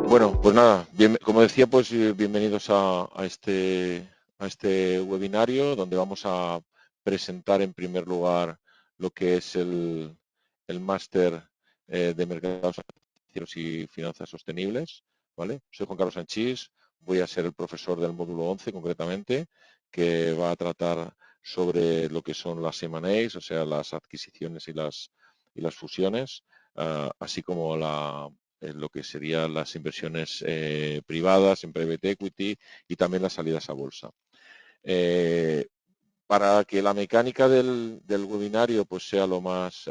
Bueno, pues nada, como decía, pues bienvenidos a este webinario donde vamos a presentar en primer lugar lo que es el máster de mercados financieros y finanzas sostenibles, ¿vale? Soy Juan Carlos Sanchís, voy a ser el profesor del módulo 11 concretamente, que va a tratar sobre lo que son las M&As, o sea, las adquisiciones y las fusiones, así como lo que serían las inversiones privadas en private equity y también las salidas a bolsa. Para que la mecánica del webinario pues sea lo más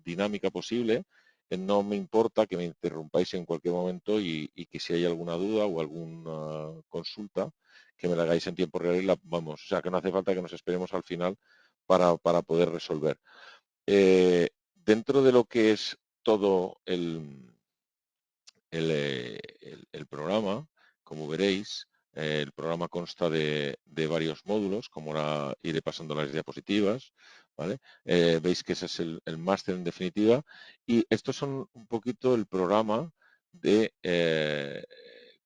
dinámica posible, no me importa que me interrumpáis en cualquier momento y que si hay alguna duda o alguna consulta, que me la hagáis en tiempo real y vamos, o sea, que no hace falta que nos esperemos al final para poder resolver. Dentro de lo que es todo el programa, como veréis, el programa consta de varios módulos, como ahora iré pasando las diapositivas, ¿vale? Veis que ese es el máster en definitiva, y estos son un poquito el programa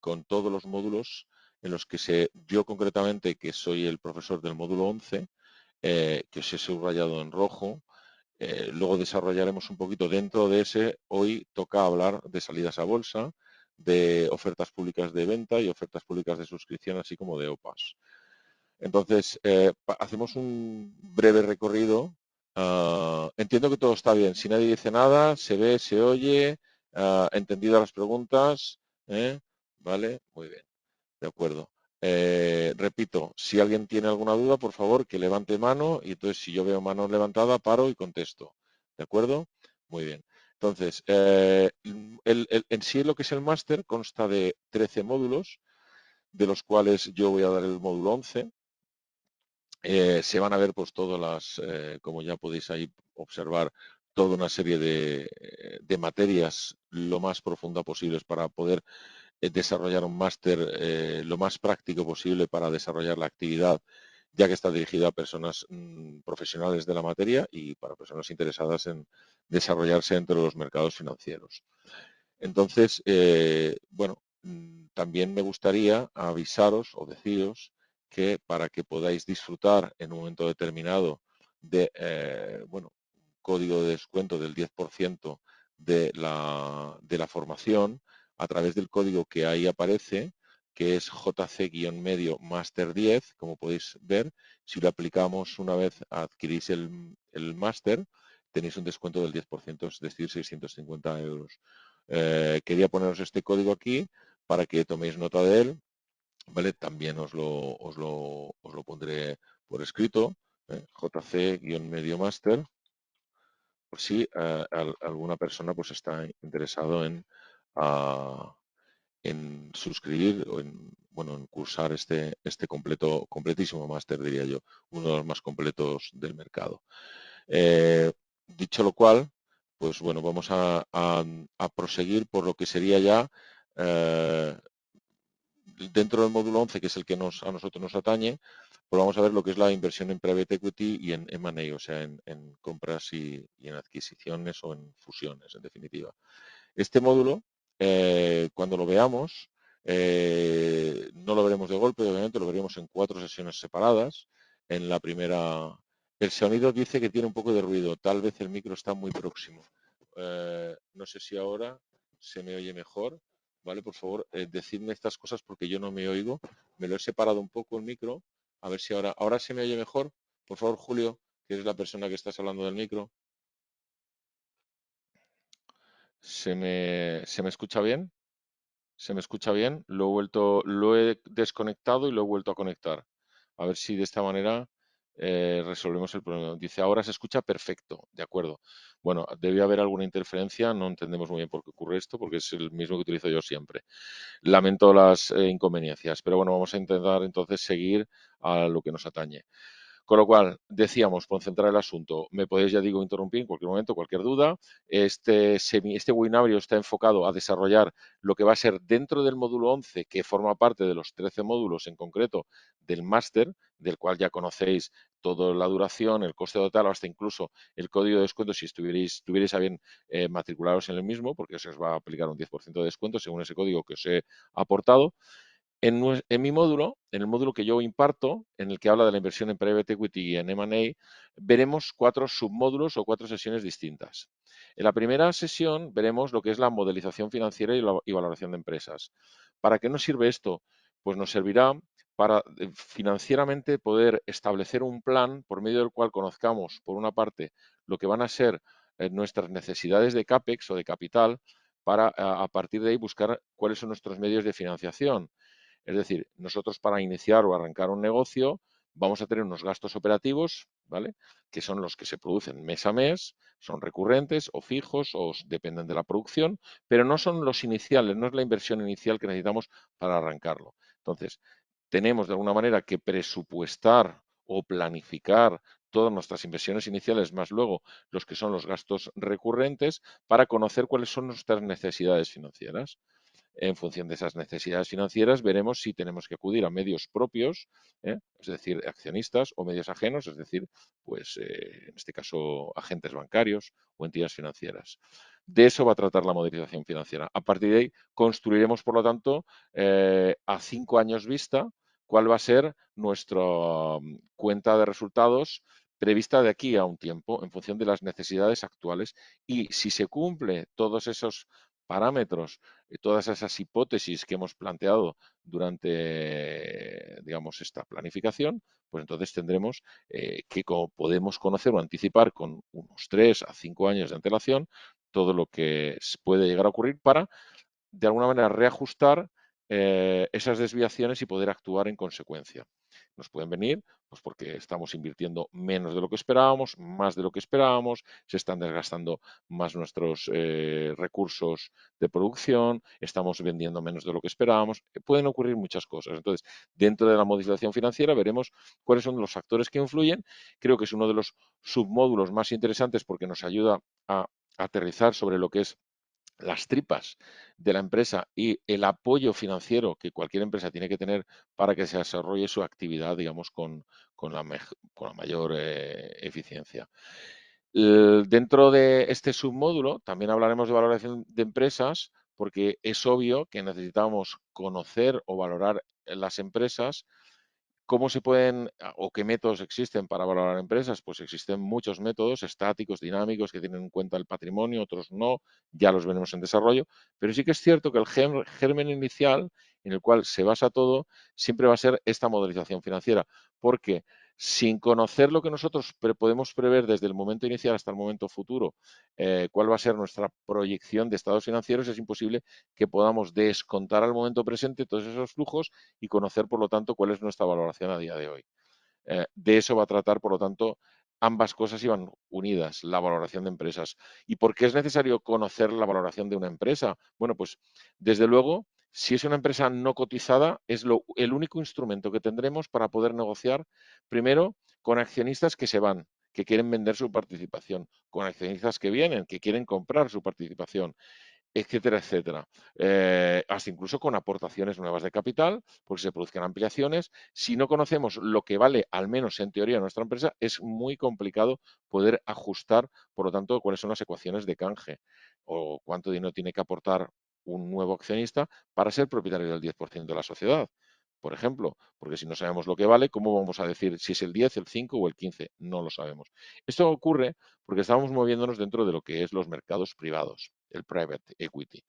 con todos los módulos en los que yo concretamente, que soy el profesor del módulo 11, que os he subrayado en rojo. Luego desarrollaremos un poquito dentro de ese. Hoy toca hablar de salidas a bolsa, de ofertas públicas de venta y ofertas públicas de suscripción, así como de OPAs. Entonces, hacemos un breve recorrido. Entiendo que todo está bien. Si nadie dice nada, se ve, se oye, entendidas las preguntas. ¿Vale? Muy bien. De acuerdo. Repito, si alguien tiene alguna duda, por favor, que levante mano y entonces si yo veo mano levantada, paro y contesto. ¿De acuerdo? Muy bien. Entonces, en sí lo que es el máster consta de 13 módulos, de los cuales yo voy a dar el módulo 11. Se van a ver pues todas como ya podéis ahí observar, toda una serie de materias lo más profunda posibles para poder desarrollar un máster lo más práctico posible para desarrollar la actividad, ya que está dirigida a personas profesionales de la materia y para personas interesadas en desarrollarse entre los mercados financieros. Entonces, bueno, también me gustaría avisaros o deciros que para que podáis disfrutar en un momento determinado de, bueno, código de descuento del 10% de la formación, a través del código que ahí aparece, que es JC-medio Master 10, como podéis ver, si lo aplicamos una vez adquirís el máster, tenéis un descuento del 10%, es decir, 650 euros. Quería poneros este código aquí para que toméis nota de él, ¿vale? También os lo pondré por escrito, JC-medio Master, por si alguna persona pues está interesado en suscribir o en cursar este completísimo máster, diría yo, uno de los más completos del mercado. Dicho lo cual, pues bueno, vamos a proseguir por lo que sería ya dentro del módulo 11, que es el que a nosotros nos atañe, pues vamos a ver lo que es la inversión en private equity y en M&A, o sea, en compras y en adquisiciones o en fusiones, en definitiva. Este módulo, cuando lo veamos, no lo veremos de golpe, obviamente lo veremos en 4 sesiones separadas. En la primera, el sonido dice que tiene un poco de ruido, tal vez el micro está muy próximo. No sé si ahora se me oye mejor, ¿vale? Por favor, decidme estas cosas porque yo no me oigo. Me lo he separado un poco el micro, a ver si ahora se me oye mejor. Por favor, Julio, que eres la persona que estás hablando del micro. ¿Se me escucha bien? ¿Se me escucha bien? Lo he desconectado y lo he vuelto a conectar. A ver si de esta manera resolvemos el problema. Dice, ahora se escucha perfecto. De acuerdo. Bueno, debe haber alguna interferencia. No entendemos muy bien por qué ocurre esto, porque es el mismo que utilizo yo siempre. Lamento las inconveniencias, pero bueno, vamos a intentar entonces seguir a lo que nos atañe. Con lo cual, decíamos, por centrar el asunto, me podéis, ya digo, interrumpir en cualquier momento, cualquier duda. Este webinario está enfocado a desarrollar lo que va a ser dentro del módulo 11, que forma parte de los 13 módulos en concreto del máster, del cual ya conocéis toda la duración, el coste total, hasta incluso el código de descuento si tuvierais a bien matricularos en el mismo, porque se os va a aplicar un 10% de descuento según ese código que os he aportado. En mi módulo, en el módulo que yo imparto, en el que habla de la inversión en Private Equity y en M&A, veremos 4 submódulos o 4 sesiones distintas. En la primera sesión veremos lo que es la modelización financiera y valoración de empresas. ¿Para qué nos sirve esto? Pues nos servirá para financieramente poder establecer un plan por medio del cual conozcamos, por una parte, lo que van a ser nuestras necesidades de CAPEX o de capital, para a partir de ahí buscar cuáles son nuestros medios de financiación. Es decir, nosotros para iniciar o arrancar un negocio vamos a tener unos gastos operativos, ¿vale? Que son los que se producen mes a mes, son recurrentes o fijos o dependen de la producción, pero no son los iniciales, no es la inversión inicial que necesitamos para arrancarlo. Entonces, tenemos de alguna manera que presupuestar o planificar todas nuestras inversiones iniciales, más luego los que son los gastos recurrentes, para conocer cuáles son nuestras necesidades financieras. En función de esas necesidades financieras, veremos si tenemos que acudir a medios propios, es decir, accionistas, o medios ajenos, es decir, pues en este caso agentes bancarios o entidades financieras. De eso va a tratar la modelización financiera. A partir de ahí construiremos, por lo tanto, a 5 años vista, cuál va a ser nuestra cuenta de resultados prevista de aquí a un tiempo en función de las necesidades actuales, y si se cumple todos esos parámetros, todas esas hipótesis que hemos planteado durante, digamos, esta planificación, pues entonces tendremos que podemos conocer o anticipar con unos 3 a 5 años de antelación todo lo que puede llegar a ocurrir para, de alguna manera, reajustar esas desviaciones y poder actuar en consecuencia. Nos pueden venir pues porque estamos invirtiendo menos de lo que esperábamos, más de lo que esperábamos, se están desgastando más nuestros recursos de producción, estamos vendiendo menos de lo que esperábamos. Pueden ocurrir muchas cosas. Entonces, dentro de la modificación financiera veremos cuáles son los factores que influyen. Creo que es uno de los submódulos más interesantes porque nos ayuda a aterrizar sobre lo que es las tripas de la empresa y el apoyo financiero que cualquier empresa tiene que tener para que se desarrolle su actividad, digamos, con la mayor eficiencia. Dentro de este submódulo también hablaremos de valoración de empresas, porque es obvio que necesitamos conocer o valorar las empresas. ¿Cómo se pueden o qué métodos existen para valorar empresas? Pues existen muchos métodos estáticos, dinámicos, que tienen en cuenta el patrimonio, otros no, ya los veremos en desarrollo, pero sí que es cierto que el germen inicial en el cual se basa todo siempre va a ser esta modelización financiera, porque sin conocer lo que nosotros podemos prever desde el momento inicial hasta el momento futuro, cuál va a ser nuestra proyección de estados financieros, es imposible que podamos descontar al momento presente todos esos flujos y conocer, por lo tanto, cuál es nuestra valoración a día de hoy. De eso va a tratar, por lo tanto, ambas cosas iban unidas, la valoración de empresas. ¿Y por qué es necesario conocer la valoración de una empresa? Bueno, pues desde luego, si es una empresa no cotizada, es el único instrumento que tendremos para poder negociar, primero, con accionistas que se van, que quieren vender su participación, con accionistas que vienen, que quieren comprar su participación, etcétera, etcétera. Hasta incluso con aportaciones nuevas de capital, porque se produzcan ampliaciones. Si no conocemos lo que vale, al menos en teoría, nuestra empresa, es muy complicado poder ajustar, por lo tanto, cuáles son las ecuaciones de canje o cuánto dinero tiene que aportar un nuevo accionista para ser propietario del 10% de la sociedad. Por ejemplo, porque si no sabemos lo que vale, ¿cómo vamos a decir si es el 10, el 5 o el 15? No lo sabemos. Esto ocurre porque estamos moviéndonos dentro de lo que es los mercados privados, el private equity.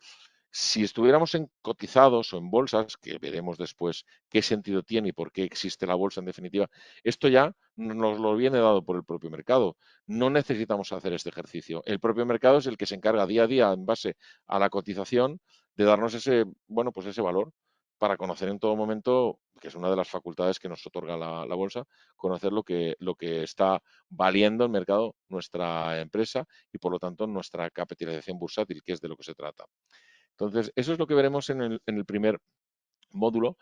Si estuviéramos cotizados o en bolsas, que veremos después qué sentido tiene y por qué existe la bolsa en definitiva, esto ya nos lo viene dado por el propio mercado. No necesitamos hacer este ejercicio. El propio mercado es el que se encarga día a día, en base a la cotización, de darnos ese, bueno, pues ese valor para conocer en todo momento, que es una de las facultades que nos otorga la bolsa, conocer lo que está valiendo el mercado nuestra empresa y, por lo tanto, nuestra capitalización bursátil, que es de lo que se trata. Entonces, eso es lo que veremos en el primer módulo,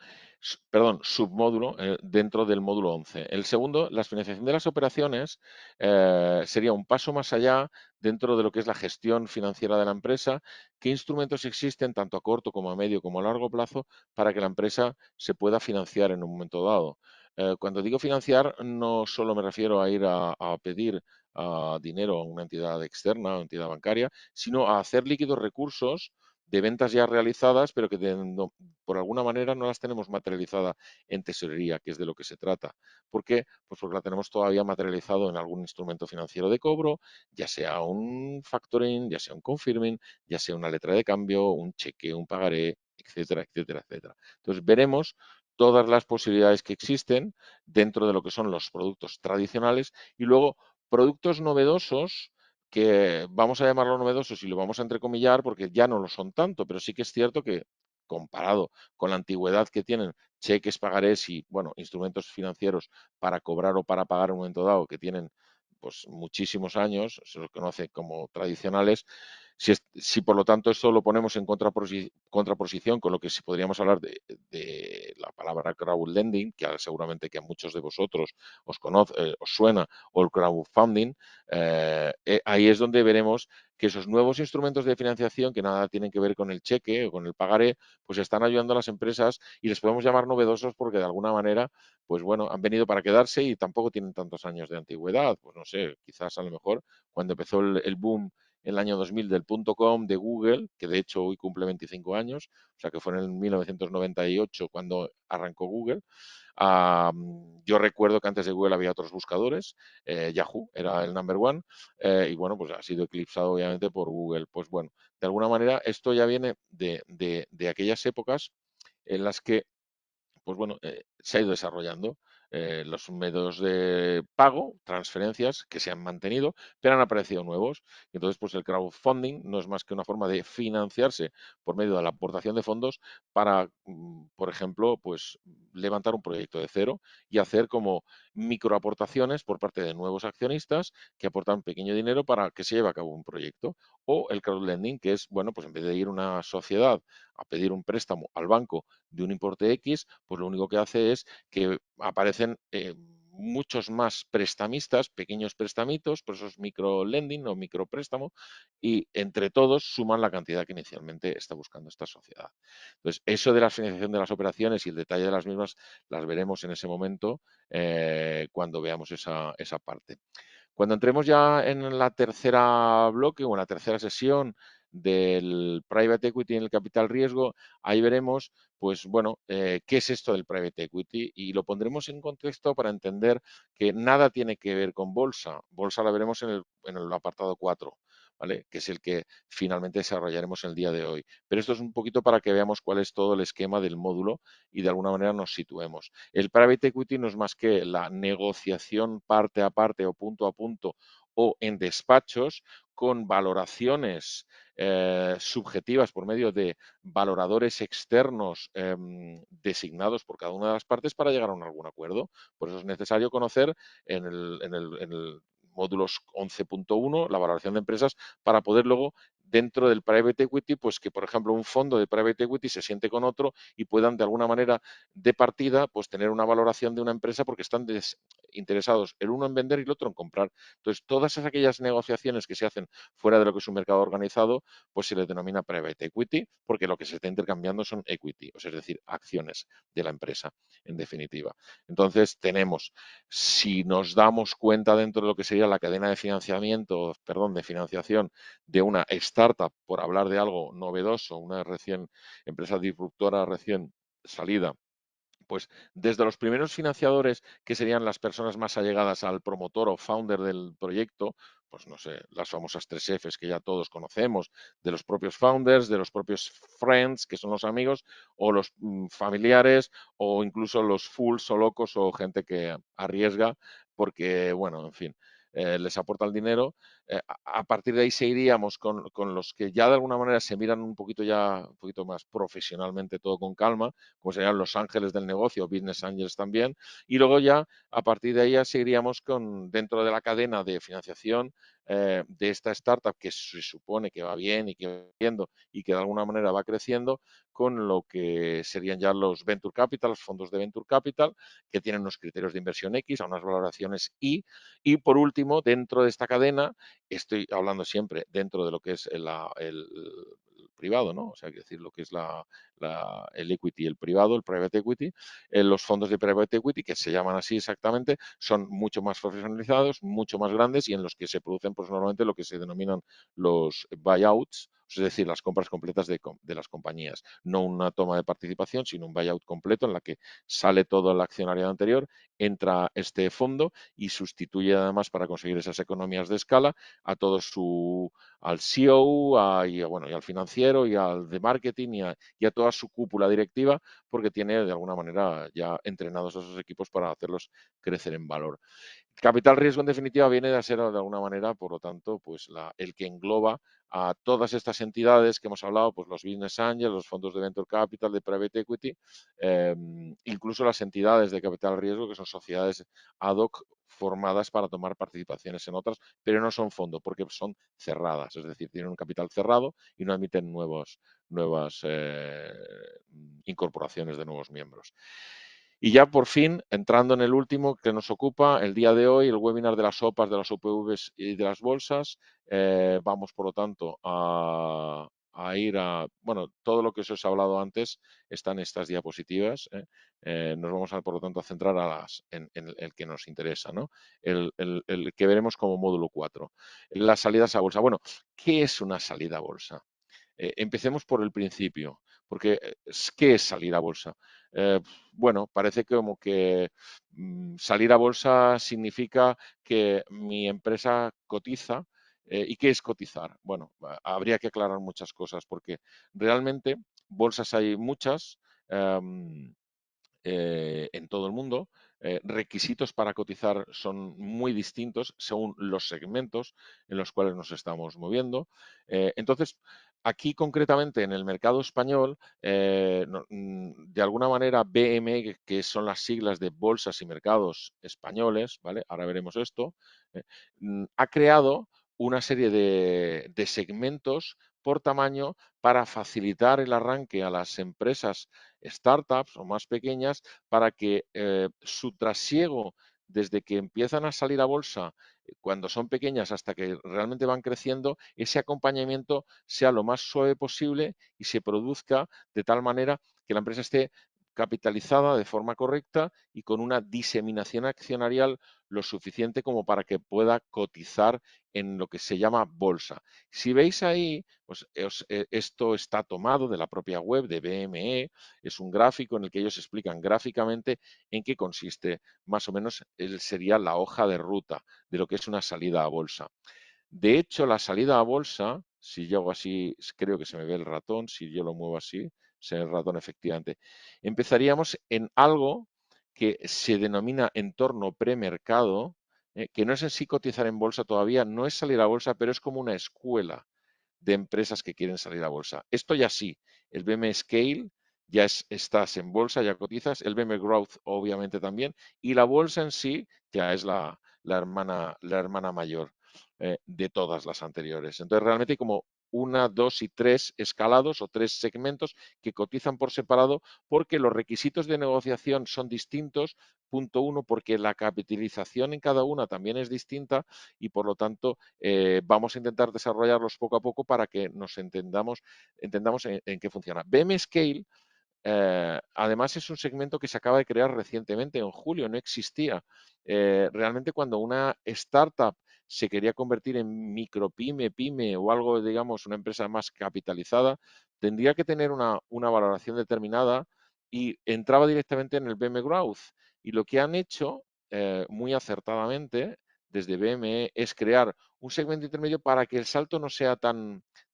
perdón, submódulo dentro del módulo 11. El segundo, la financiación de las operaciones, sería un paso más allá dentro de lo que es la gestión financiera de la empresa. ¿Qué instrumentos existen tanto a corto como a medio como a largo plazo para que la empresa se pueda financiar en un momento dado? Cuando digo financiar, no solo me refiero a ir a pedir dinero a una entidad externa, a una entidad bancaria, sino a hacer líquidos recursos de ventas ya realizadas, pero que por alguna manera no las tenemos materializada en tesorería, que es de lo que se trata. ¿Por qué? Pues porque la tenemos todavía materializado en algún instrumento financiero de cobro, ya sea un factoring, ya sea un confirming, ya sea una letra de cambio, un cheque, un pagaré, etcétera, etcétera, etcétera. Entonces veremos todas las posibilidades que existen dentro de lo que son los productos tradicionales y luego productos novedosos que vamos a llamarlo novedosos y lo vamos a entrecomillar porque ya no lo son tanto, pero sí que es cierto que comparado con la antigüedad que tienen cheques, pagarés y, bueno, instrumentos financieros para cobrar o para pagar en un momento dado que tienen pues muchísimos años, se los conoce como tradicionales. Si por lo tanto esto lo ponemos en contraposición con lo que si podríamos hablar de la palabra crowdlending, que seguramente que a muchos de vosotros os suena, o el crowdfunding, ahí es donde veremos que esos nuevos instrumentos de financiación que nada tienen que ver con el cheque o con el pagaré, pues están ayudando a las empresas y les podemos llamar novedosos porque de alguna manera, pues bueno, han venido para quedarse y tampoco tienen tantos años de antigüedad. Pues no sé, quizás a lo mejor cuando empezó el boom en el año 2000 del .com de Google, que de hecho hoy cumple 25 años, o sea que fue en el 1998 cuando arrancó Google. Yo recuerdo que antes de Google había otros buscadores, Yahoo era el number one, y bueno, pues ha sido eclipsado obviamente por Google. Pues bueno, de alguna manera esto ya viene de aquellas épocas en las que pues bueno, se ha ido desarrollando los métodos de pago, transferencias que se han mantenido, pero han aparecido nuevos. Y entonces, pues el crowdfunding no es más que una forma de financiarse por medio de la aportación de fondos para, por ejemplo, pues levantar un proyecto de cero y hacer como microaportaciones por parte de nuevos accionistas que aportan pequeño dinero para que se lleve a cabo un proyecto. O el crowdlending, que es, bueno, pues en vez de ir a una sociedad a pedir un préstamo al banco de un importe X, pues lo único que hace es que aparecen muchos más prestamistas, pequeños prestamitos, por eso es micro lending o micro préstamo, y entre todos suman la cantidad que inicialmente está buscando esta sociedad. Entonces, eso de la financiación de las operaciones y el detalle de las mismas las veremos en ese momento cuando veamos esa parte. Cuando entremos ya en la tercera bloque o en la tercera sesión del private equity en el capital riesgo, ahí veremos, pues bueno, qué es esto del private equity y lo pondremos en contexto para entender que nada tiene que ver con bolsa. Bolsa la veremos en el apartado 4, ¿vale? Que es el que finalmente desarrollaremos el día de hoy. Pero esto es un poquito para que veamos cuál es todo el esquema del módulo y de alguna manera nos situemos. El private equity no es más que la negociación parte a parte o punto a punto o en despachos con valoraciones subjetivas por medio de valoradores externos designados por cada una de las partes para llegar a algún acuerdo. Por eso es necesario conocer en el módulos 11.1 la valoración de empresas para poder luego dentro del private equity, pues que por ejemplo un fondo de private equity se siente con otro y puedan de alguna manera de partida pues tener una valoración de una empresa porque están interesados el uno en vender y el otro en comprar. Entonces, todas aquellas negociaciones que se hacen fuera de lo que es un mercado organizado, pues se le denomina private equity porque lo que se está intercambiando son equity, o sea, es decir, acciones de la empresa, en definitiva. Entonces, tenemos, si nos damos cuenta dentro de lo que sería la cadena de financiamiento, perdón, de financiación de una startup, por hablar de algo novedoso, una empresa disruptora recién salida, pues desde los primeros financiadores, que serían las personas más allegadas al promotor o founder del proyecto, pues no sé, las famosas 3 Fs que ya todos conocemos, de los propios founders, de los propios friends, que son los amigos, o los familiares, o incluso los fools o locos o gente que arriesga porque, bueno, en fin, les aporta el dinero a partir de ahí seguiríamos con los que ya de alguna manera se miran un poquito más profesionalmente todo con calma, como serían los ángeles del negocio, business angels también, y luego ya a partir de ahí ya seguiríamos dentro de la cadena de financiación de esta startup que se supone que va bien y que va viendo y que de alguna manera va creciendo, con lo que serían ya los venture capital, los fondos de venture capital, que tienen unos criterios de inversión X, a unas valoraciones y por último, dentro de esta cadena, estoy hablando siempre dentro de lo que es el privado, ¿no? O sea, quiero decir, lo que es el equity, el privado, el private equity, los fondos de private equity, que se llaman así exactamente, son mucho más profesionalizados, mucho más grandes y en los que se producen pues, normalmente lo que se denominan los buyouts, es decir, las compras completas de las compañías. No una toma de participación, sino un buyout completo en la que sale todo el accionariado anterior, entra este fondo y sustituye además para conseguir esas economías de escala a al CEO, bueno, y al financiero, y al de marketing, y a toda su cúpula directiva, porque tiene de alguna manera ya entrenados a esos equipos para hacerlos crecer en valor. Capital riesgo, en definitiva, viene a ser de alguna manera, por lo tanto, pues el que engloba a todas estas entidades que hemos hablado, pues los business angels, los fondos de venture capital, de private equity, incluso las entidades de capital riesgo, que son sociedades ad hoc formadas para tomar participaciones en otras, pero no son fondos porque son cerradas, es decir, tienen un capital cerrado y no admiten nuevas incorporaciones de nuevos miembros. Y ya por fin, entrando en el último que nos ocupa el día de hoy, el webinar de las OPAs, de las OPVs y de las bolsas, vamos por lo tanto a ir bueno, todo lo que os he hablado antes está en estas diapositivas. Nos vamos por lo tanto a centrar en el que nos interesa, ¿no? El que veremos como módulo 4. Las salidas a bolsa. Bueno, ¿qué es una salida a bolsa? Empecemos por el principio, porque ¿qué es salir a bolsa? Eh, bueno, parece como que salir a bolsa significa que mi empresa cotiza. ¿Y qué es cotizar? Bueno, habría que aclarar muchas cosas porque realmente bolsas hay muchas. em, en todo el mundo. Requisitos para cotizar son muy distintos según los segmentos en los cuales nos estamos moviendo. Entonces, aquí concretamente en el mercado español, de alguna manera BME, que son las siglas de Bolsas y Mercados Españoles, ¿vale? Ahora veremos esto, ha creado una serie de segmentos por tamaño para facilitar el arranque a las empresas startups o más pequeñas para que su trasiego desde que empiezan a salir a bolsa, cuando son pequeñas hasta que realmente van creciendo, ese acompañamiento sea lo más suave posible y se produzca de tal manera que la empresa esté capitalizada de forma correcta y con una diseminación accionarial lo suficiente como para que pueda cotizar en lo que se llama bolsa. Si veis ahí, pues esto está tomado de la propia web de BME, es un gráfico en el que ellos explican gráficamente en qué consiste más o menos sería la hoja de ruta de lo que es una salida a bolsa. De hecho, la salida a bolsa, si yo hago así, creo que se me ve el ratón, si yo lo muevo así, se ve el ratón efectivamente. Empezaríamos en algo que se denomina entorno premercado, que no es en sí cotizar en bolsa todavía, no es salir a bolsa, pero es como una escuela de empresas que quieren salir a bolsa. Esto ya sí, el BM Scale ya estás en bolsa, ya cotizas, el BM Growth obviamente también, y la bolsa en sí ya es la hermana mayor de todas las anteriores. Entonces realmente hay como una, dos y tres escalados o tres segmentos que cotizan por separado porque los requisitos de negociación son distintos. Punto uno, porque la capitalización en cada una también es distinta y por lo tanto vamos a intentar desarrollarlos poco a poco para que nos entendamos en qué funciona. BM Scale además es un segmento que se acaba de crear recientemente, en julio, no existía. Realmente cuando una startup se quería convertir en micropyme, pyme o algo, digamos, una empresa más capitalizada, tendría que tener una valoración determinada y entraba directamente en el BM Growth. Y lo que han hecho muy acertadamente desde BME es crear un segmento intermedio para que el salto no sea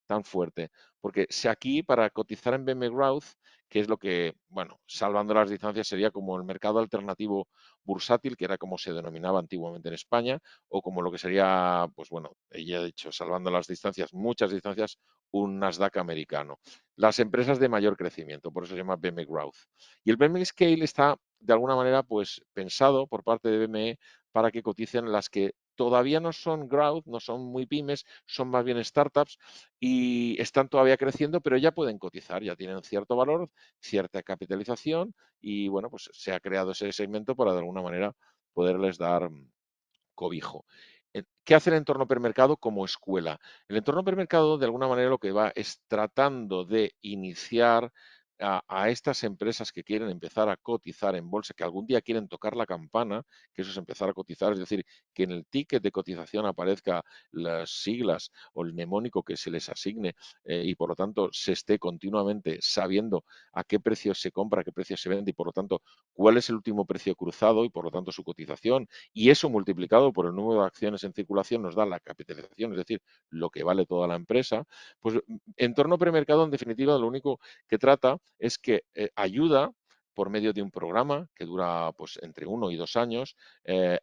tan fuerte. Porque si aquí, para cotizar en BM Growth, que es lo que, bueno, salvando las distancias, sería como el mercado alternativo bursátil, que era como se denominaba antiguamente en España, o como lo que sería, pues bueno, ya he dicho, salvando las distancias, muchas distancias, un Nasdaq americano. Las empresas de mayor crecimiento, por eso se llama BME Growth. Y el BME Scale está, de alguna manera, pues pensado por parte de BME para que coticen las que todavía no son growth, no son muy pymes, son más bien startups y están todavía creciendo, pero ya pueden cotizar, ya tienen cierto valor, cierta capitalización y bueno, pues se ha creado ese segmento para de alguna manera poderles dar cobijo. ¿Qué hace el entorno permercado como escuela? El entorno permercado, de alguna manera, lo que va es tratando de iniciar a estas empresas que quieren empezar a cotizar en bolsa, que algún día quieren tocar la campana, que eso es empezar a cotizar, es decir, que en el ticket de cotización aparezca las siglas o el mnemónico que se les asigne y por lo tanto se esté continuamente sabiendo a qué precio se compra, a qué precio se vende y por lo tanto cuál es el último precio cruzado y por lo tanto su cotización y eso multiplicado por el número de acciones en circulación nos da la capitalización, es decir, lo que vale toda la empresa. Pues entorno premercado, en definitiva, lo único que trata es que ayuda por medio de un programa que dura pues, entre 1 y 2 años,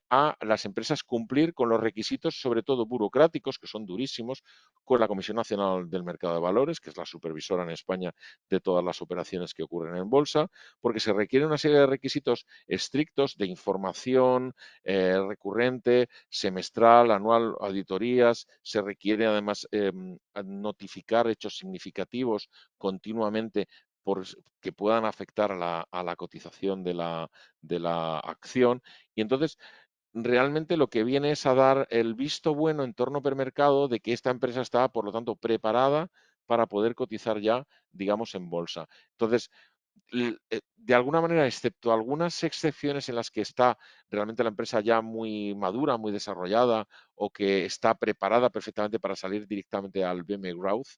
a las empresas cumplir con los requisitos, sobre todo burocráticos, que son durísimos, con la Comisión Nacional del Mercado de Valores, que es la supervisora en España de todas las operaciones que ocurren en bolsa, porque se requiere una serie de requisitos estrictos de información, recurrente, semestral, anual, auditorías. Se requiere además notificar hechos significativos continuamente que puedan afectar a la cotización de la acción. Y entonces, realmente lo que viene es a dar el visto bueno en torno permercado de que esta empresa está, por lo tanto, preparada para poder cotizar ya, digamos, en bolsa. Entonces, de alguna manera, excepto algunas excepciones en las que está realmente la empresa ya muy madura, muy desarrollada o que está preparada perfectamente para salir directamente al BM Growth,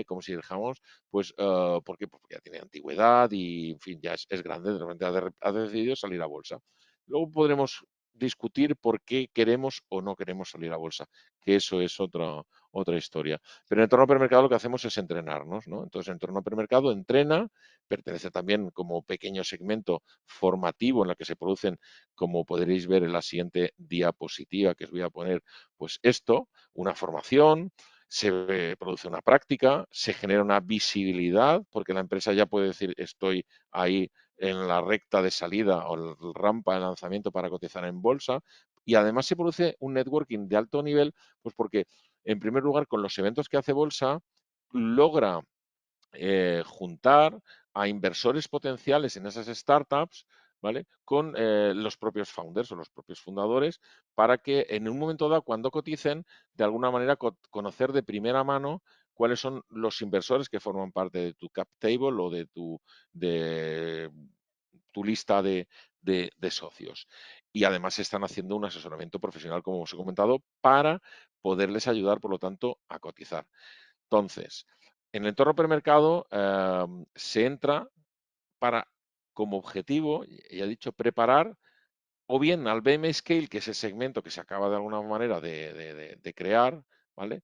como si dijéramos, pues ¿por qué? Pues porque ya tiene antigüedad y, en fin, ya es grande, de repente ha decidido salir a bolsa. Luego podremos discutir por qué queremos o no queremos salir a bolsa, que eso es otra historia. Pero en el entorno premercado lo que hacemos es entrenarnos, ¿no? Entonces, el entorno premercado entrena, pertenece también como pequeño segmento formativo en el que se producen, como podréis ver en la siguiente diapositiva que os voy a poner, pues esto, una formación, se produce una práctica, se genera una visibilidad, porque la empresa ya puede decir estoy ahí en la recta de salida o la rampa de lanzamiento para cotizar en bolsa, y además se produce un networking de alto nivel, pues porque en primer lugar con los eventos que hace bolsa logra juntar a inversores potenciales en esas startups, ¿vale? Con los propios founders o los propios fundadores para que en un momento dado, cuando coticen, de alguna manera conocer de primera mano cuáles son los inversores que forman parte de tu cap table o de tu lista de socios. Y además están haciendo un asesoramiento profesional, como os he comentado, para poderles ayudar, por lo tanto, a cotizar. Entonces, en el entorno premercado se entra para, como objetivo, ya he dicho, preparar o bien al BM Scale, que es el segmento que se acaba de alguna manera de crear, ¿vale?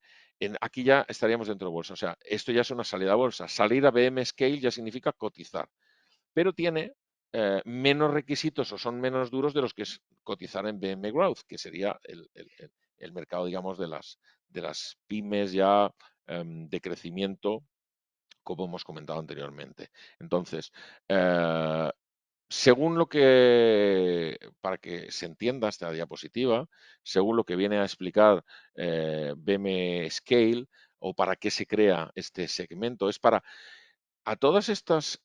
Aquí ya estaríamos dentro de bolsa. O sea, esto ya es una salida a bolsa. Salir a BM Scale ya significa cotizar, pero tiene menos requisitos o son menos duros de los que es cotizar en BM Growth, que sería el mercado, digamos, de las pymes ya de crecimiento, como hemos comentado anteriormente. Entonces, según lo que, para que se entienda esta diapositiva, según lo que viene a explicar BM Scale o para qué se crea este segmento, es para a todas estas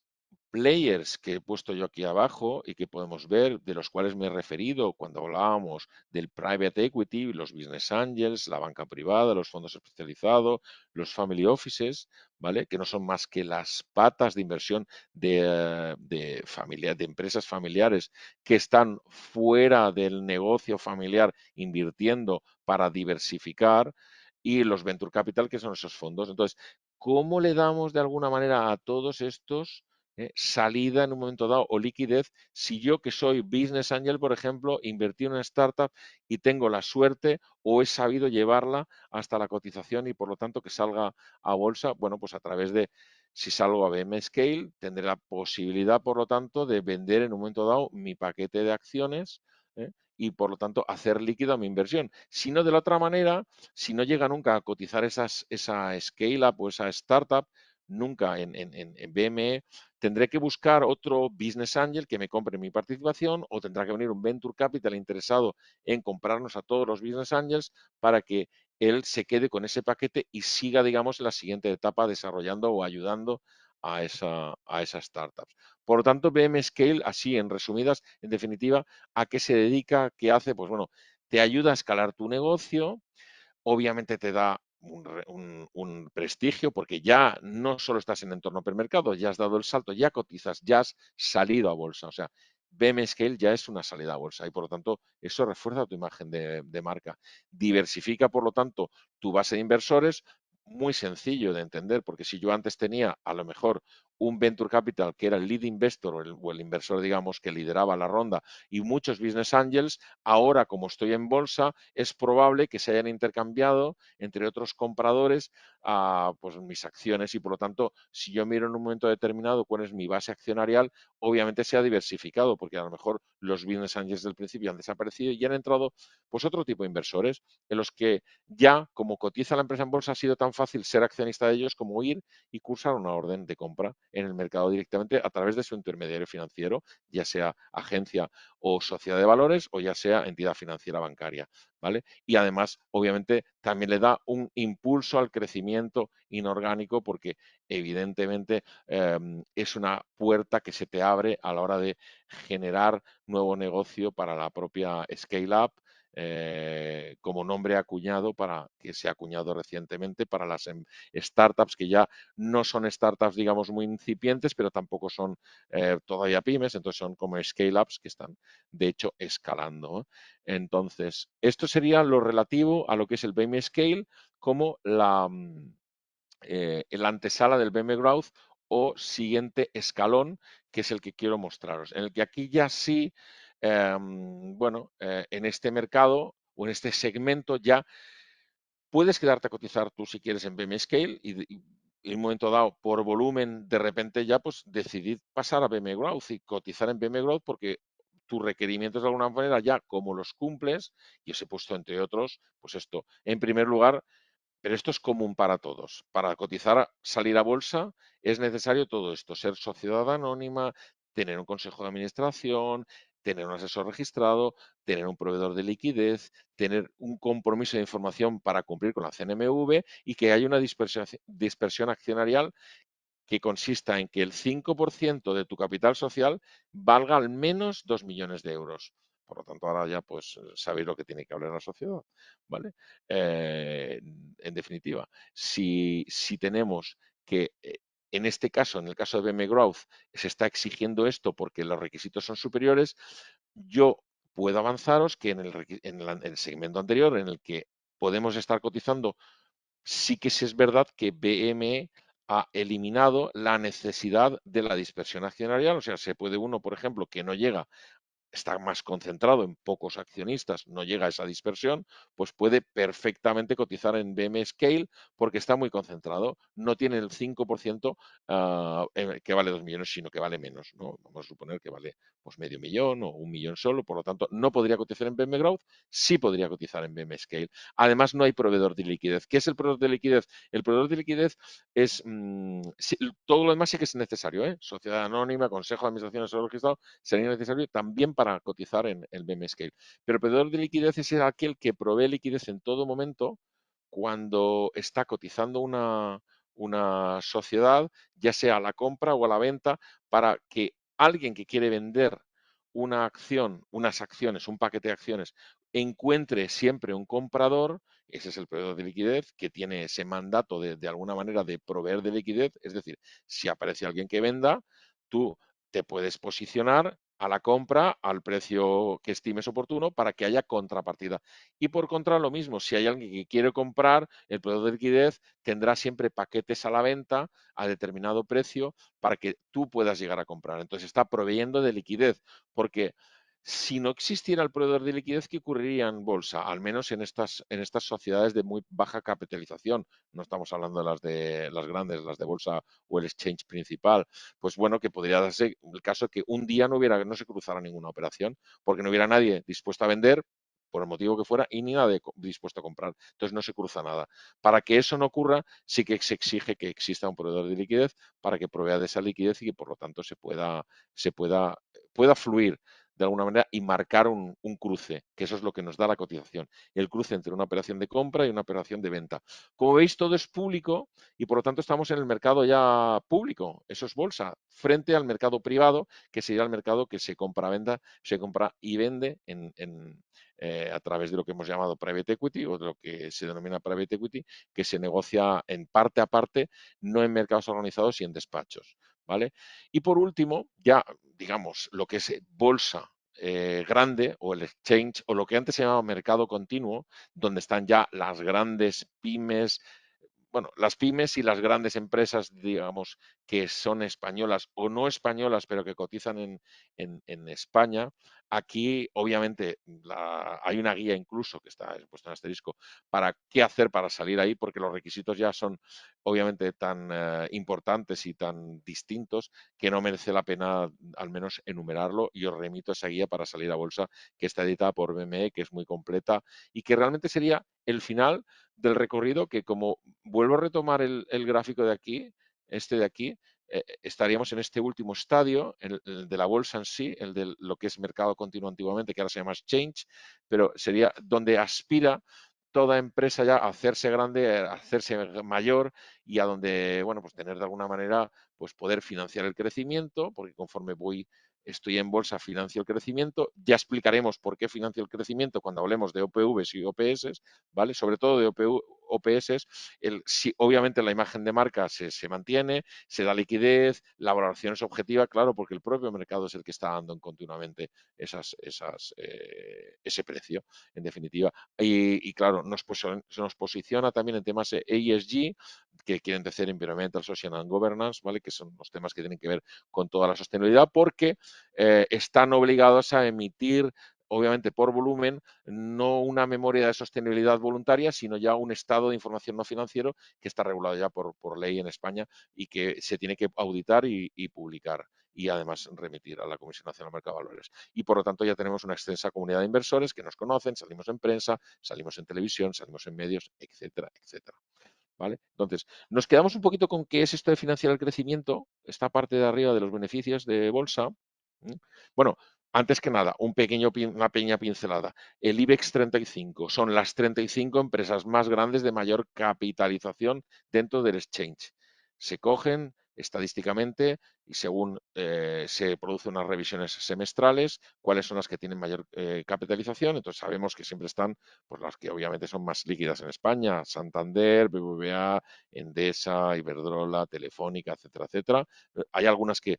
players que he puesto yo aquí abajo y que podemos ver, de los cuales me he referido cuando hablábamos del private equity, los business angels, la banca privada, los fondos especializados, los family offices, ¿vale? Que no son más que las patas de inversión de empresas familiares que están fuera del negocio familiar invirtiendo para diversificar y los venture capital, que son esos fondos. Entonces, ¿cómo le damos de alguna manera a todos estos salida en un momento dado o liquidez si yo, que soy business angel, por ejemplo, invertí en una startup y tengo la suerte o he sabido llevarla hasta la cotización y por lo tanto que salga a bolsa, bueno, pues a través de, si salgo a BM Scale, tendré la posibilidad, por lo tanto, de vender en un momento dado mi paquete de acciones, y por lo tanto hacer líquida mi inversión. Si no, de la otra manera, si no llega nunca a cotizar esa scale-up o esa startup, nunca en BME, tendré que buscar otro business angel que me compre mi participación o tendrá que venir un venture capital interesado en comprarnos a todos los business angels para que él se quede con ese paquete y siga, digamos, en la siguiente etapa desarrollando o ayudando a esa startup. Por lo tanto, BM Scale, así en resumidas, en definitiva, ¿a qué se dedica? ¿Qué hace? Pues bueno, te ayuda a escalar tu negocio, obviamente te da un prestigio porque ya no solo estás en entorno supermercado, ya has dado el salto, ya cotizas, ya has salido a bolsa. O sea, BM Scale ya es una salida a bolsa y por lo tanto eso refuerza tu imagen de marca. Diversifica, por lo tanto, tu base de inversores. Muy sencillo de entender, porque si yo antes tenía a lo mejor un venture capital que era el lead investor o el inversor, digamos, que lideraba la ronda y muchos business angels, ahora como estoy en bolsa, es probable que se hayan intercambiado entre otros compradores pues mis acciones y por lo tanto, si yo miro en un momento determinado cuál es mi base accionarial, obviamente se ha diversificado porque a lo mejor los business angels del principio han desaparecido y han entrado pues otro tipo de inversores en los que ya como cotiza la empresa en bolsa ha sido tan fácil ser accionista de ellos como ir y cursar una orden de compra en el mercado directamente a través de su intermediario financiero, ya sea agencia o sociedad de valores o ya sea entidad financiera bancaria, ¿vale? Y además, obviamente, también le da un impulso al crecimiento inorgánico porque evidentemente es una puerta que se te abre a la hora de generar nuevo negocio para la propia Scale Up, como nombre acuñado para que se ha acuñado recientemente para las startups que ya no son startups, digamos, muy incipientes, pero tampoco son todavía pymes, entonces son como scale-ups que están, de hecho, escalando, ¿eh? Entonces, esto sería lo relativo a lo que es el BM Scale como la antesala del BM Growth o siguiente escalón, que es el que quiero mostraros, en el que aquí ya sí, bueno, en este mercado o en este segmento ya puedes quedarte a cotizar tú si quieres en BM Scale y en un momento dado, por volumen, de repente ya pues decidir pasar a BM Growth y cotizar en BM Growth porque tus requerimientos de alguna manera ya como los cumples, y os he puesto entre otros, pues esto, en primer lugar, pero esto es común para todos. Para cotizar, salir a bolsa, es necesario todo esto, ser sociedad anónima, tener un consejo de administración, tener un asesor registrado, tener un proveedor de liquidez, tener un compromiso de información para cumplir con la CNMV y que haya una dispersión accionarial que consista en que el 5% de tu capital social valga al menos 2 millones de euros. Por lo tanto, ahora ya pues sabéis lo que tiene que hablar la sociedad, ¿vale? En definitiva, si tenemos que, en este caso, en el caso de BM Growth, se está exigiendo esto porque los requisitos son superiores, yo puedo avanzaros que en el segmento anterior, en el que podemos estar cotizando, sí es verdad que BME ha eliminado la necesidad de la dispersión accionarial, o sea, se puede uno, por ejemplo, que no llega, está más concentrado en pocos accionistas, no llega a esa dispersión, pues puede perfectamente cotizar en BM Scale porque está muy concentrado. No tiene el 5% que vale 2 millones, sino que vale menos, ¿no? Vamos a suponer que vale pues medio millón o 1 millón solo, por lo tanto, no podría cotizar en BM Growth, sí podría cotizar en BM Scale. Además, no hay proveedor de liquidez. ¿Qué es el proveedor de liquidez? El proveedor de liquidez es, todo lo demás sí que es necesario, ¿eh? Sociedad anónima, consejo de administración, solo registrado, sería necesario también para cotizar en el BM Scale. Pero el proveedor de liquidez es aquel que provee liquidez en todo momento cuando está cotizando una sociedad, ya sea a la compra o a la venta, para que alguien que quiere vender una acción, unas acciones, un paquete de acciones, encuentre siempre un comprador. Ese es el proveedor de liquidez que tiene ese mandato de alguna manera de proveer de liquidez. Es decir, si aparece alguien que venda, tú te puedes posicionar a la compra al precio que estimes oportuno para que haya contrapartida. Y por contra, lo mismo, si hay alguien que quiere comprar, el proveedor de liquidez tendrá siempre paquetes a la venta a determinado precio para que tú puedas llegar a comprar. Entonces está proveyendo de liquidez, porque si no existiera el proveedor de liquidez, ¿qué ocurriría en bolsa? Al menos en estas sociedades de muy baja capitalización. No estamos hablando de las grandes, las de bolsa o el exchange principal. Pues bueno, que podría darse el caso de que un día no se cruzara ninguna operación, porque no hubiera nadie dispuesto a vender por el motivo que fuera y ni nadie dispuesto a comprar. Entonces no se cruza nada. Para que eso no ocurra, sí que se exige que exista un proveedor de liquidez para que provea de esa liquidez y que por lo tanto pueda fluir de alguna manera y marcar un cruce, que eso es lo que nos da la cotización, el cruce entre una operación de compra y una operación de venta. Como veis, todo es público y por lo tanto estamos en el mercado ya público, eso es bolsa, frente al mercado privado, que sería el mercado que se compra y vende a través de lo que hemos llamado private equity o de lo que se denomina private equity, que se negocia en parte a parte, no en mercados organizados y en despachos. ¿Vale? Y por último, ya digamos, lo que es bolsa grande o el exchange o lo que antes se llamaba mercado continuo, donde están ya las grandes pymes, bueno, las pymes y las grandes empresas, digamos, que son españolas o no españolas, pero que cotizan en España. Aquí, obviamente, hay una guía incluso que está puesta en asterisco para qué hacer para salir ahí, porque los requisitos ya son, obviamente, tan importantes y tan distintos que no merece la pena, al menos, enumerarlo. Y os remito a esa guía para salir a bolsa, que está editada por BME, que es muy completa y que realmente sería el final del recorrido que, como vuelvo a retomar el gráfico de aquí, este de aquí, estaríamos en este último estadio, el de la bolsa en sí, el de lo que es mercado continuo antiguamente, que ahora se llama exchange, pero sería donde aspira toda empresa ya a hacerse grande, a hacerse mayor y a donde, bueno, pues tener de alguna manera, pues poder financiar el crecimiento, porque conforme estoy en bolsa, financio el crecimiento. Ya explicaremos por qué financio el crecimiento cuando hablemos de OPVs y OPS, ¿vale? Sobre todo de OPS, si obviamente la imagen de marca se mantiene, se da liquidez, la valoración es objetiva, claro, porque el propio mercado es el que está dando continuamente ese precio, en definitiva. Y claro, nos posiciona también en temas ESG, que quieren decir Environmental, Social and Governance, ¿vale? Que son los temas que tienen que ver con toda la sostenibilidad, porque están obligados a emitir, obviamente por volumen, no una memoria de sostenibilidad voluntaria, sino ya un estado de información no financiero que está regulado ya por ley en España y que se tiene que auditar y publicar y además remitir a la Comisión Nacional del Mercado de Valores. Y por lo tanto ya tenemos una extensa comunidad de inversores que nos conocen, salimos en prensa, salimos en televisión, salimos en medios, etcétera, etcétera. ¿Vale? Entonces, nos quedamos un poquito con qué es esto de financiar el crecimiento, esta parte de arriba de los beneficios de bolsa. Bueno, antes que nada, una pequeña pincelada. El IBEX 35 son las 35 empresas más grandes de mayor capitalización dentro del exchange. Se cogen estadísticamente y según se producen unas revisiones semestrales, cuáles son las que tienen mayor capitalización. Entonces sabemos que siempre están pues, las que obviamente son más líquidas en España, Santander, BBVA, Endesa, Iberdrola, Telefónica, etcétera, etcétera. Hay algunas que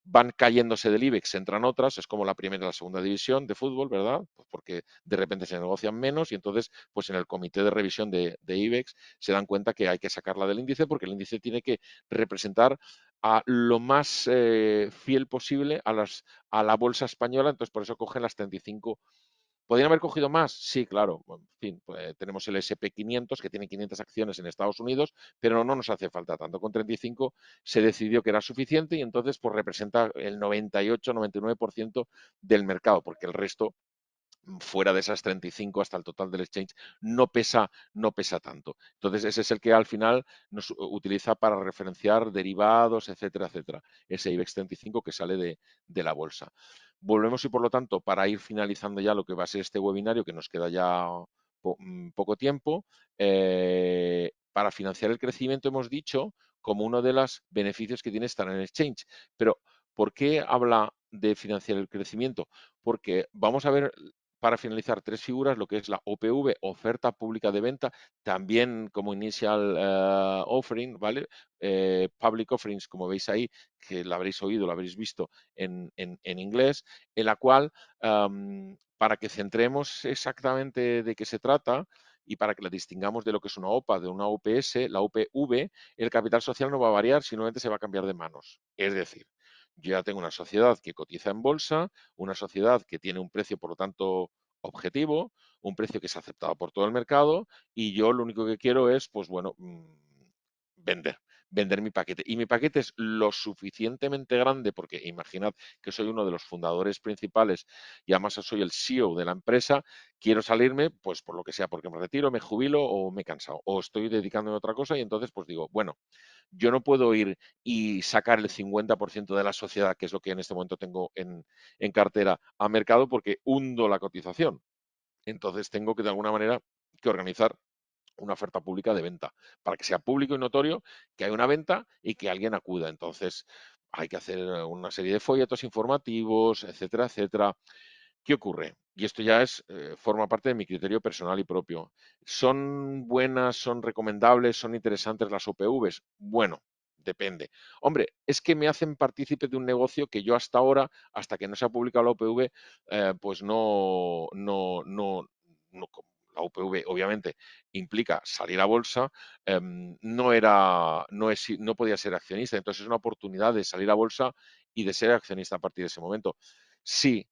van cayéndose del IBEX, entran otras, es como la primera y la segunda división de fútbol, ¿verdad? Pues porque de repente se negocian menos y entonces, pues en el comité de revisión de IBEX se dan cuenta que hay que sacarla del índice porque el índice tiene que representar a lo más fiel posible a la bolsa española, entonces por eso cogen las 35. ¿Podrían haber cogido más? Sí, claro. Bueno, en fin, pues, tenemos el SP 500 que tiene 500 acciones en Estados Unidos, pero no nos hace falta tanto. Con 35 se decidió que era suficiente y entonces pues representa el 98-99% del mercado, porque el resto fuera de esas 35 hasta el total del exchange no pesa tanto. Entonces ese es el que al final nos utiliza para referenciar derivados, etcétera, etcétera. Ese IBEX 35 que sale de la bolsa. Volvemos y por lo tanto, para ir finalizando ya lo que va a ser este webinario, que nos queda ya poco tiempo, para financiar el crecimiento hemos dicho como uno de los beneficios que tiene estar en el exchange. Pero, ¿por qué habla de financiar el crecimiento? Porque vamos a ver, para finalizar, tres figuras, lo que es la OPV, oferta pública de venta, también como initial offering, ¿vale? Public offerings, como veis ahí, que lo habréis oído, lo habréis visto en inglés, en la cual, para que centremos exactamente de qué se trata y para que la distingamos de lo que es una OPA, de una OPS, la OPV, el capital social no va a variar, simplemente se va a cambiar de manos. Es decir, yo ya tengo una sociedad que cotiza en bolsa, una sociedad que tiene un precio, por lo tanto, objetivo, un precio que es aceptado por todo el mercado y yo lo único que quiero es, pues bueno, vender, vender mi paquete. Y mi paquete es lo suficientemente grande, porque imaginad que soy uno de los fundadores principales y además soy el CEO de la empresa, quiero salirme, pues por lo que sea, porque me retiro, me jubilo o me he cansado, o estoy dedicándome a otra cosa y entonces pues digo, bueno, yo no puedo ir y sacar el 50% de la sociedad, que es lo que en este momento tengo en cartera, a mercado porque hundo la cotización. Entonces tengo que de alguna manera que organizar una oferta pública de venta para que sea público y notorio que hay una venta y que alguien acuda. Entonces hay que hacer una serie de folletos informativos, etcétera, etcétera. ¿Qué ocurre? Y esto ya forma parte de mi criterio personal y propio. ¿Son buenas, son recomendables, son interesantes las OPVs? Bueno, depende. Hombre, es que me hacen partícipe de un negocio que yo hasta ahora, hasta que no se ha publicado la OPV, pues no, la UPV obviamente implica salir a bolsa, no podía ser accionista, entonces es una oportunidad de salir a bolsa y de ser accionista a partir de ese momento. Sí,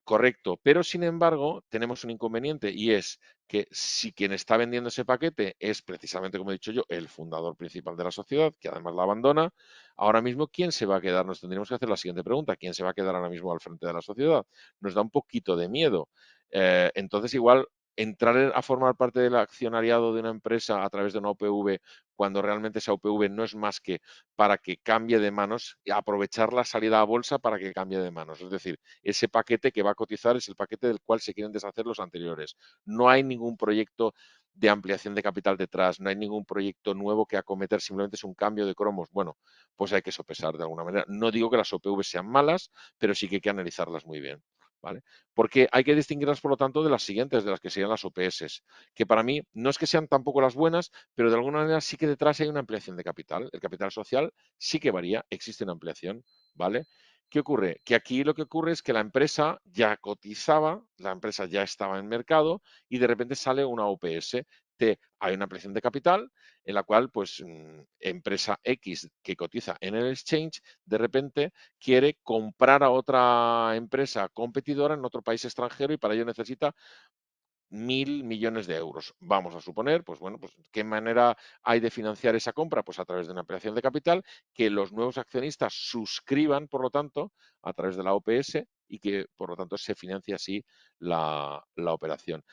correcto, pero sin embargo tenemos un inconveniente y es que si quien está vendiendo ese paquete es precisamente, como he dicho yo, el fundador principal de la sociedad, que además la abandona, ahora mismo, ¿quién se va a quedar? Nos tendríamos que hacer la siguiente pregunta, ¿quién se va a quedar ahora mismo al frente de la sociedad? Nos da un poquito de miedo. Entonces, igual, entrar a formar parte del accionariado de una empresa a través de una OPV, cuando realmente esa OPV no es más que para que cambie de manos, y aprovechar la salida a bolsa para que cambie de manos. Es decir, ese paquete que va a cotizar es el paquete del cual se quieren deshacer los anteriores. No hay ningún proyecto de ampliación de capital detrás, no hay ningún proyecto nuevo que acometer, simplemente es un cambio de cromos. Bueno, pues hay que sopesar de alguna manera. No digo que las OPV sean malas, pero sí que hay que analizarlas muy bien. ¿Vale? Porque hay que distinguirlas, por lo tanto, de las siguientes, de las que serían las OPS, que para mí no es que sean tampoco las buenas, pero de alguna manera sí que detrás hay una ampliación de capital. El capital social sí que varía, existe una ampliación, ¿vale? ¿Qué ocurre? Que aquí lo que ocurre es que la empresa ya cotizaba, la empresa ya estaba en mercado y de repente sale una OPS. Hay una ampliación de capital en la cual, pues, empresa X que cotiza en el exchange, de repente quiere comprar a otra empresa competidora en otro país extranjero y para ello necesita 1.000 millones de euros. Vamos a suponer, pues bueno, pues ¿qué manera hay de financiar esa compra? Pues a través de una ampliación de capital, que los nuevos accionistas suscriban, por lo tanto, a través de la OPS y que, por lo tanto, se financie así la operación.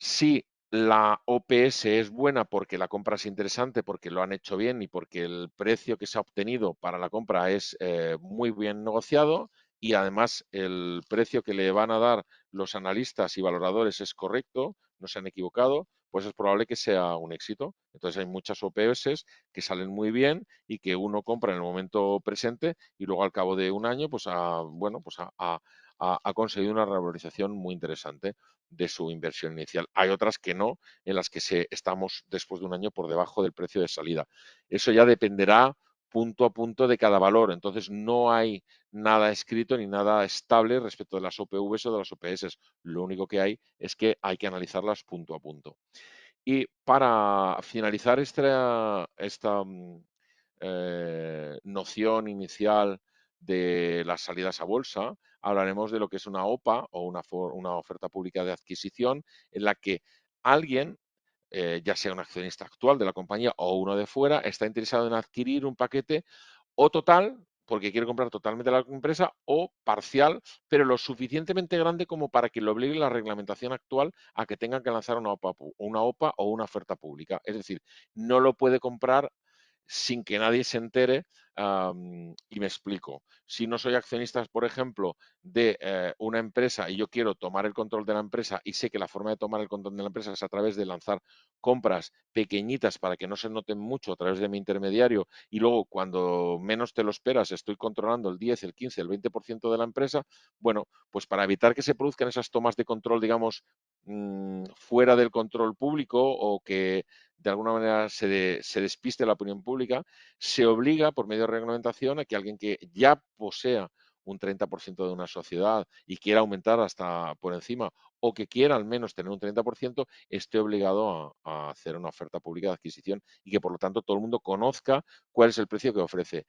Si la OPS es buena porque la compra es interesante, porque lo han hecho bien y porque el precio que se ha obtenido para la compra es muy bien negociado y además el precio que le van a dar los analistas y valoradores es correcto, no se han equivocado, pues es probable que sea un éxito. Entonces hay muchas OPS que salen muy bien y que uno compra en el momento presente y luego al cabo de un año pues ha conseguido una revalorización muy interesante de su inversión inicial. Hay otras que no, en las que estamos después de un año por debajo del precio de salida. Eso ya dependerá punto a punto de cada valor. Entonces no hay nada escrito ni nada estable respecto de las OPVs o de las OPS. Lo único que hay es que hay que analizarlas punto a punto. Y para finalizar esta noción inicial de las salidas a bolsa, hablaremos de lo que es una OPA o una oferta pública de adquisición en la que alguien, ya sea un accionista actual de la compañía o uno de fuera, está interesado en adquirir un paquete o total, porque quiere comprar totalmente la empresa, o parcial, pero lo suficientemente grande como para que lo obligue la reglamentación actual a que tengan que lanzar una OPA o una oferta pública. Es decir, no lo puede comprar sin que nadie se entere. Y me explico. Si no soy accionista, por ejemplo, de una empresa y yo quiero tomar el control de la empresa y sé que la forma de tomar el control de la empresa es a través de lanzar compras pequeñitas para que no se noten mucho a través de mi intermediario y luego cuando menos te lo esperas estoy controlando el 10, el 15, el 20% de la empresa, bueno, pues para evitar que se produzcan esas tomas de control, digamos, fuera del control público o que de alguna manera se despiste la opinión pública, se obliga por medio de reglamentación a que alguien que ya posea un 30% de una sociedad y quiera aumentar hasta por encima o que quiera al menos tener un 30%, esté obligado a hacer una oferta pública de adquisición y que por lo tanto todo el mundo conozca cuál es el precio que ofrece.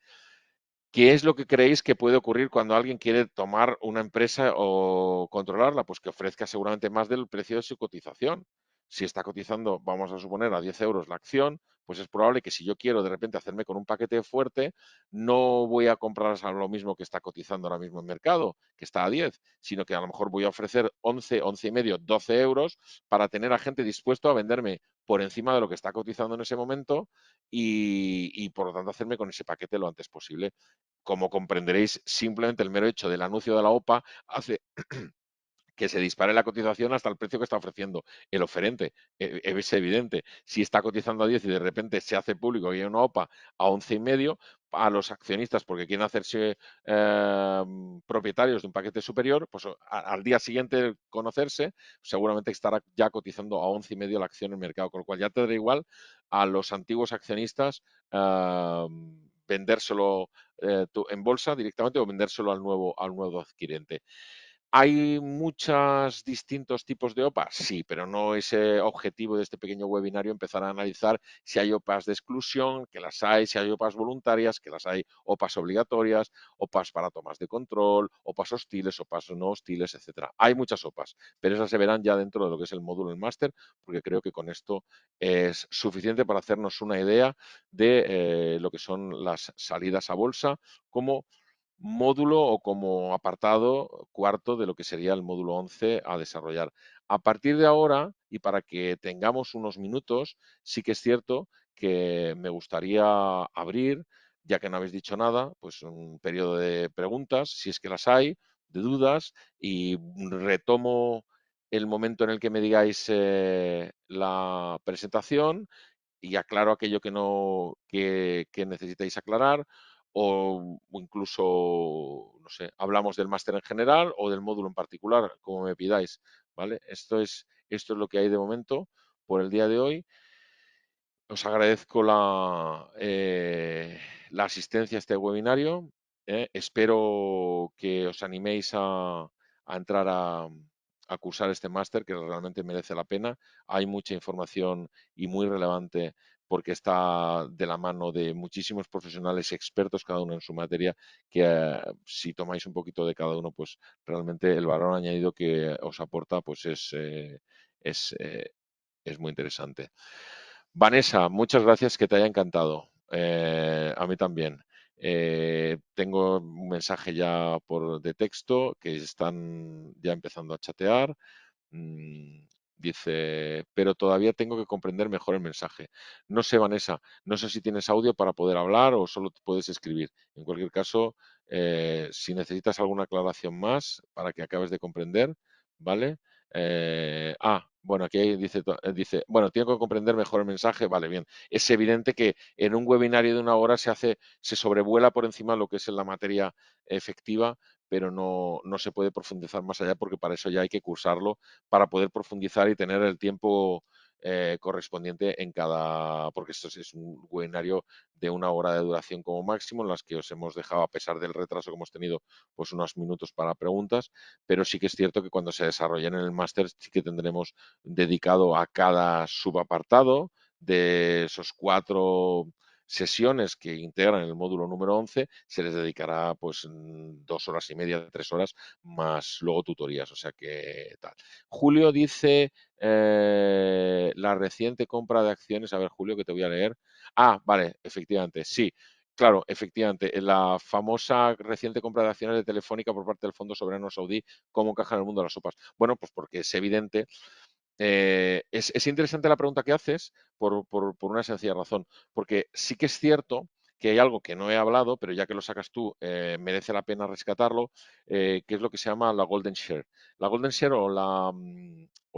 ¿Qué es lo que creéis que puede ocurrir cuando alguien quiere tomar una empresa o controlarla? Pues que ofrezca seguramente más del precio de su cotización. Si está cotizando, vamos a suponer, a 10 euros la acción, pues es probable que si yo quiero de repente hacerme con un paquete fuerte, no voy a comprar a lo mismo que está cotizando ahora mismo en mercado, que está a 10, sino que a lo mejor voy a ofrecer 11, 11 y medio, 12 euros para tener a gente dispuesto a venderme por encima de lo que está cotizando en ese momento y por lo tanto hacerme con ese paquete lo antes posible. Como comprenderéis, simplemente el mero hecho del anuncio de la OPA hace que se dispare la cotización hasta el precio que está ofreciendo el oferente. Es evidente. Si está cotizando a 10 y de repente se hace público que hay una OPA a 11 y medio, a los accionistas, porque quieren hacerse propietarios de un paquete superior, pues al día siguiente de conocerse, seguramente estará ya cotizando a 11 y medio la acción en el mercado, con lo cual ya te da igual a los antiguos accionistas vendérselo en bolsa directamente o vendérselo al nuevo adquirente. ¿Hay muchos distintos tipos de OPA? Sí, pero no es objetivo de este pequeño webinario empezar a analizar si hay OPAs de exclusión, que las hay, si hay OPAs voluntarias, que las hay, OPAs obligatorias, OPAs para tomas de control, OPAs hostiles, OPAs no hostiles, etcétera. Hay muchas OPAs, pero esas se verán ya dentro de lo que es el módulo en máster, porque creo que con esto es suficiente para hacernos una idea de lo que son las salidas a bolsa como módulo o como apartado cuarto de lo que sería el módulo 11 a desarrollar. A partir de ahora, y para que tengamos unos minutos, sí que es cierto que me gustaría abrir, ya que no habéis dicho nada, pues un periodo de preguntas, si es que las hay, de dudas, y retomo el momento en el que me digáis la presentación y aclaro aquello que no que necesitéis aclarar o incluso, no sé, hablamos del máster en general o del módulo en particular, como me pidáis, ¿vale? Esto es lo que hay de momento por el día de hoy. Os agradezco la asistencia a este webinario. Espero que os animéis a entrar a cursar este máster que realmente merece la pena. Hay mucha información y muy relevante porque está de la mano de muchísimos profesionales expertos, cada uno en su materia, que si tomáis un poquito de cada uno, pues realmente el valor añadido que os aporta pues es, eh, es muy interesante. Vanessa, muchas gracias, que te haya encantado. A mí también. Tengo un mensaje ya de texto que están ya empezando a chatear. Mm, Dice, pero todavía tengo que comprender mejor el mensaje. No sé, Vanessa, no sé si tienes audio para poder hablar o solo te puedes escribir. En cualquier caso, si necesitas alguna aclaración más para que acabes de comprender, ¿vale? Bueno, aquí dice, bueno, tengo que comprender mejor el mensaje, vale, bien. Es evidente que en un webinario de una hora se sobrevuela por encima de lo que es la materia efectiva, pero no se puede profundizar más allá porque para eso ya hay que cursarlo para poder profundizar y tener el tiempo correspondiente en porque esto es un webinario de una hora de duración como máximo, en las que os hemos dejado, a pesar del retraso que hemos tenido, pues unos minutos para preguntas, pero sí que es cierto que cuando se desarrollen en el máster sí que tendremos dedicado a cada subapartado de esos 4 sesiones que integran el módulo número 11, se les dedicará pues 2 horas y media, 3 horas, más luego tutorías, o sea que tal. Julio dice la reciente compra de acciones. A ver, Julio, que te voy a leer. Vale, efectivamente, sí. Claro, efectivamente, en la famosa reciente compra de acciones de Telefónica por parte del Fondo Soberano Saudí, ¿cómo encaja en el mundo de las sopas? Bueno, pues porque es evidente es interesante la pregunta que haces por una sencilla razón, porque sí que es cierto que hay algo que no he hablado, pero ya que lo sacas tú, merece la pena rescatarlo, que es lo que se llama la Golden Share. La Golden Share o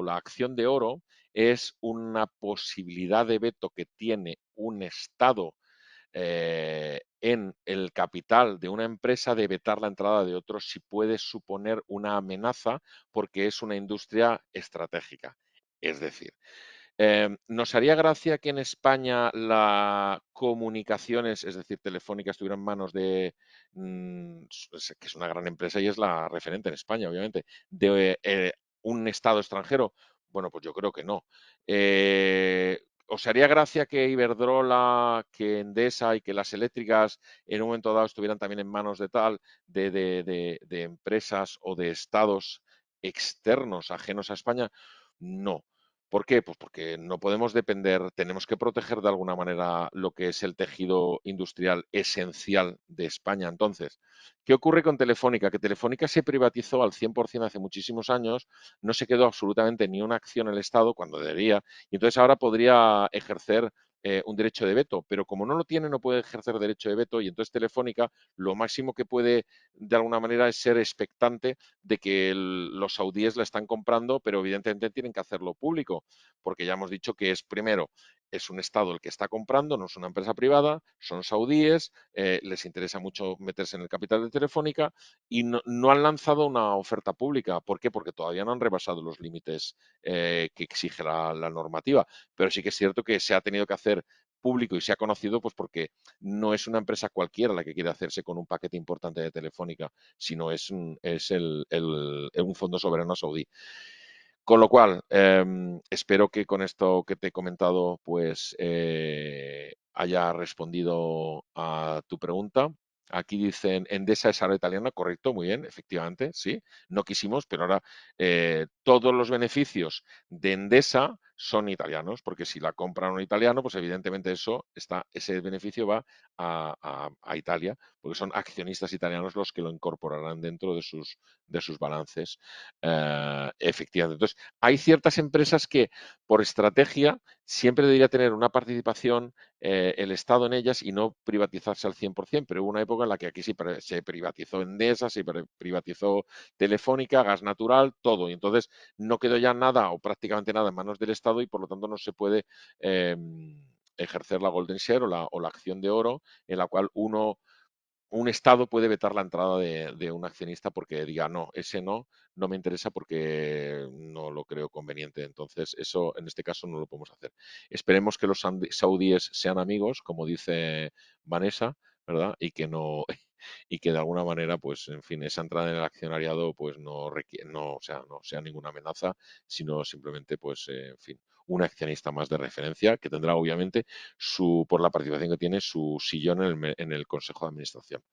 la acción de oro es una posibilidad de veto que tiene un Estado en el capital de una empresa de vetar la entrada de otros si puede suponer una amenaza porque es una industria estratégica. Es decir, nos haría gracia que en España la comunicaciones, es decir, Telefónica, estuviera en manos de, que es una gran empresa y es la referente en España, obviamente, de un Estado extranjero. Bueno, pues yo creo que no. ¿Os haría gracia que Iberdrola, que Endesa y que las eléctricas en un momento dado estuvieran también en manos de tal, de empresas o de estados externos ajenos a España? No. ¿Por qué? Pues porque no podemos depender, tenemos que proteger de alguna manera lo que es el tejido industrial esencial de España. Entonces, ¿qué ocurre con Telefónica? Que Telefónica se privatizó al 100% hace muchísimos años, no se quedó absolutamente ni una acción en el Estado cuando debería, y entonces ahora podría ejercer un derecho de veto, pero como no lo tiene, no puede ejercer derecho de veto y entonces Telefónica lo máximo que puede de alguna manera es ser expectante de que los saudíes la están comprando, pero evidentemente tienen que hacerlo público, porque ya hemos dicho que es primero, es un Estado el que está comprando, no es una empresa privada, son saudíes, les interesa mucho meterse en el capital de Telefónica y no han lanzado una oferta pública. ¿Por qué? Porque todavía no han rebasado los límites que exige la normativa. Pero sí que es cierto que se ha tenido que hacer público y se ha conocido pues porque no es una empresa cualquiera la que quiere hacerse con un paquete importante de Telefónica, sino es un fondo soberano saudí. Con lo cual, espero que con esto que te he comentado, pues haya respondido a tu pregunta. Aquí dicen, Endesa es ahora italiana, correcto, muy bien, efectivamente, sí. No quisimos, pero ahora todos los beneficios de Endesa son italianos, porque si la compran un italiano, pues evidentemente ese beneficio va a Italia, porque son accionistas italianos los que lo incorporarán dentro de sus balances. Efectivamente. Entonces, hay ciertas empresas que por estrategia siempre debería tener una participación el Estado en ellas y no privatizarse al 100%, pero hubo una época en la que aquí sí se privatizó Endesa, se privatizó Telefónica, Gas Natural, todo. Y entonces no quedó ya nada o prácticamente nada en manos del Estado y por lo tanto no se puede ejercer la Golden Share o la acción de oro en la cual un Estado puede vetar la entrada de un accionista porque diga, no, ese no me interesa porque no lo creo conveniente. Entonces, eso en este caso no lo podemos hacer. Esperemos que los saudíes sean amigos, como dice Vanessa, ¿verdad? Y que no, y que de alguna manera, pues, en fin, esa entrada en el accionariado, pues no requiere, no, o sea, no sea ninguna amenaza, sino simplemente, pues, en fin, un accionista más de referencia que tendrá obviamente por la participación que tiene, su sillón en el Consejo de Administración.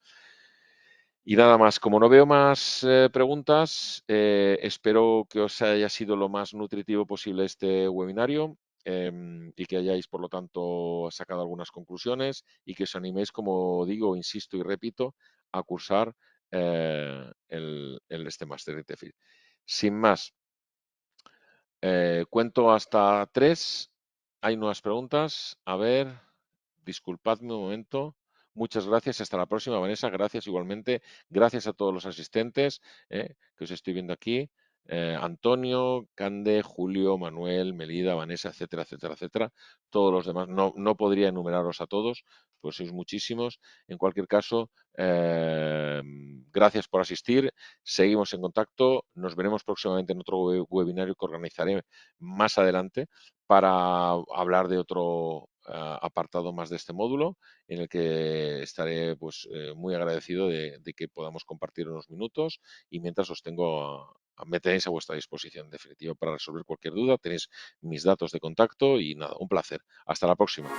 Y nada más, como no veo más preguntas, espero que os haya sido lo más nutritivo posible este webinario y que hayáis, por lo tanto, sacado algunas conclusiones y que os animéis, como digo, insisto y repito, a cursar este máster de TEFID. Sin más, cuento hasta 3. Hay nuevas preguntas. A ver, disculpadme un momento. Muchas gracias. Hasta la próxima, Vanessa. Gracias igualmente. Gracias a todos los asistentes que os estoy viendo aquí. Antonio, Cande, Julio, Manuel, Melida, Vanessa, etcétera, etcétera, etcétera. Todos los demás. No podría enumeraros a todos, pues sois muchísimos. En cualquier caso, gracias por asistir. Seguimos en contacto. Nos veremos próximamente en otro webinario que organizaré más adelante para hablar de otro apartado más de este módulo en el que estaré pues muy agradecido de que podamos compartir unos minutos y mientras os me tenéis a vuestra disposición, en definitiva, para resolver cualquier duda. Tenéis mis datos de contacto y nada, un placer. Hasta la próxima.